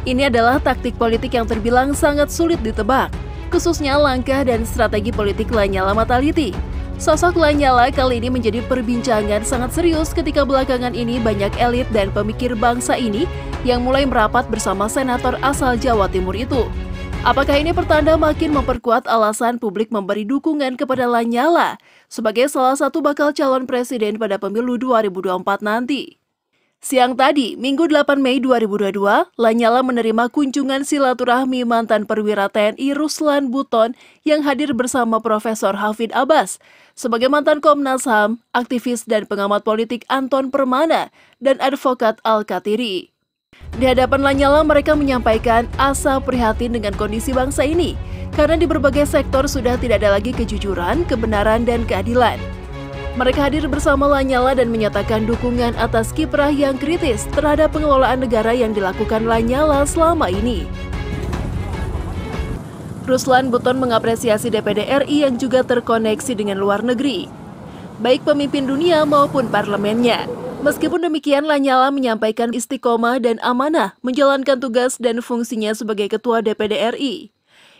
Ini adalah taktik politik yang terbilang sangat sulit ditebak, khususnya langkah dan strategi politik Lanyala Mataliti. Sosok Lanyala kali ini menjadi perbincangan sangat serius ketika belakangan ini banyak elit dan pemikir bangsa ini yang mulai merapat bersama senator asal Jawa Timur itu. Apakah ini pertanda makin memperkuat alasan publik memberi dukungan kepada Lanyala sebagai salah satu bakal calon presiden pada pemilu 2024 nanti? Siang tadi, Minggu 8 Mei 2022, Lanyala menerima kunjungan silaturahmi mantan perwira TNI Ruslan Buton yang hadir bersama Profesor Hafid Abbas, sebagai mantan Komnas HAM, aktivis dan pengamat politik Anton Permana, dan advokat Al-Katiri. Di hadapan Lanyala, mereka menyampaikan asa prihatin dengan kondisi bangsa ini, karena di berbagai sektor sudah tidak ada lagi kejujuran, kebenaran, dan keadilan. Mereka hadir bersama Lanyala dan menyatakan dukungan atas kiprah yang kritis terhadap pengelolaan negara yang dilakukan Lanyala selama ini. Ruslan Buton mengapresiasi DPD RI yang juga terkoneksi dengan luar negeri, baik pemimpin dunia maupun parlemennya. Meskipun demikian, Lanyala menyampaikan istiqomah dan amanah menjalankan tugas dan fungsinya sebagai Ketua DPD RI.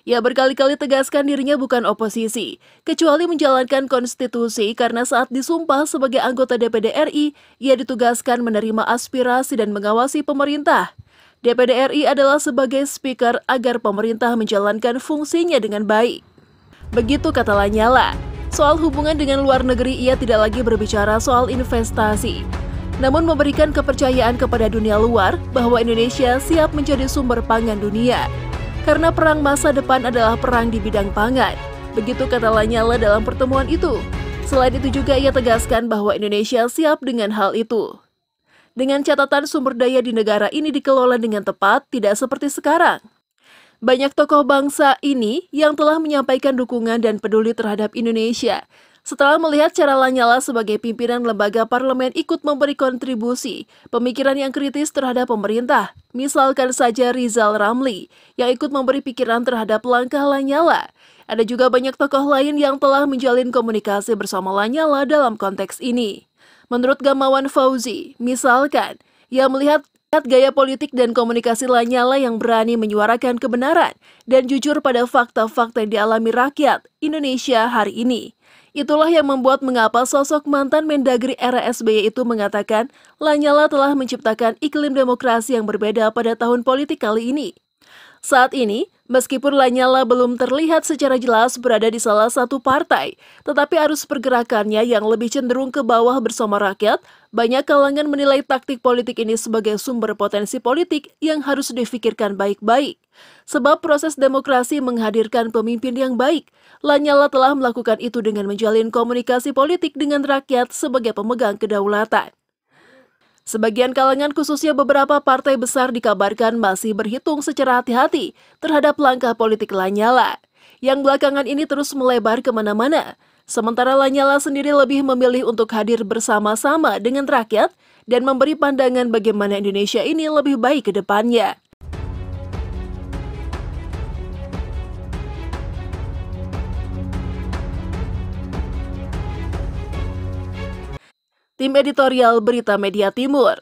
Ia berkali-kali tegaskan dirinya bukan oposisi, kecuali menjalankan konstitusi karena saat disumpah sebagai anggota DPD RI, ia ditugaskan menerima aspirasi dan mengawasi pemerintah. DPD RI adalah sebagai speaker agar pemerintah menjalankan fungsinya dengan baik. Begitu kata Lanyala. Soal hubungan dengan luar negeri, ia tidak lagi berbicara soal investasi, namun memberikan kepercayaan kepada dunia luar bahwa Indonesia siap menjadi sumber pangan dunia. Karena perang masa depan adalah perang di bidang pangan. Begitu kata Lanyala dalam pertemuan itu. Selain itu juga ia tegaskan bahwa Indonesia siap dengan hal itu. Dengan catatan sumber daya di negara ini dikelola dengan tepat, tidak seperti sekarang. Banyak tokoh bangsa ini yang telah menyampaikan dukungan dan peduli terhadap Indonesia. Setelah melihat cara Lanyala sebagai pimpinan lembaga parlemen ikut memberi kontribusi, pemikiran yang kritis terhadap pemerintah, misalkan saja Rizal Ramli, yang ikut memberi pikiran terhadap langkah Lanyala. Ada juga banyak tokoh lain yang telah menjalin komunikasi bersama Lanyala dalam konteks ini. Menurut Gamawan Fauzi, misalkan, ia melihat gaya politik dan komunikasi Lanyala yang berani menyuarakan kebenaran dan jujur pada fakta-fakta yang dialami rakyat Indonesia hari ini. Itulah yang membuat mengapa sosok mantan Mendagri era SBY itu mengatakan Lanyala telah menciptakan iklim demokrasi yang berbeda pada tahun politik kali ini. Saat ini, meskipun Lanyala belum terlihat secara jelas berada di salah satu partai, tetapi arus pergerakannya yang lebih cenderung ke bawah bersama rakyat, banyak kalangan menilai taktik politik ini sebagai sumber potensi politik yang harus difikirkan baik-baik. Sebab proses demokrasi menghadirkan pemimpin yang baik. Lanyala telah melakukan itu dengan menjalin komunikasi politik dengan rakyat sebagai pemegang kedaulatan. Sebagian kalangan khususnya beberapa partai besar dikabarkan masih berhitung secara hati-hati terhadap langkah politik Lanyala, yang belakangan ini terus melebar kemana-mana. Sementara Lanyala sendiri lebih memilih untuk hadir bersama-sama dengan rakyat dan memberi pandangan bagaimana Indonesia ini lebih baik ke depannya. Tim editorial Berita Media Timur.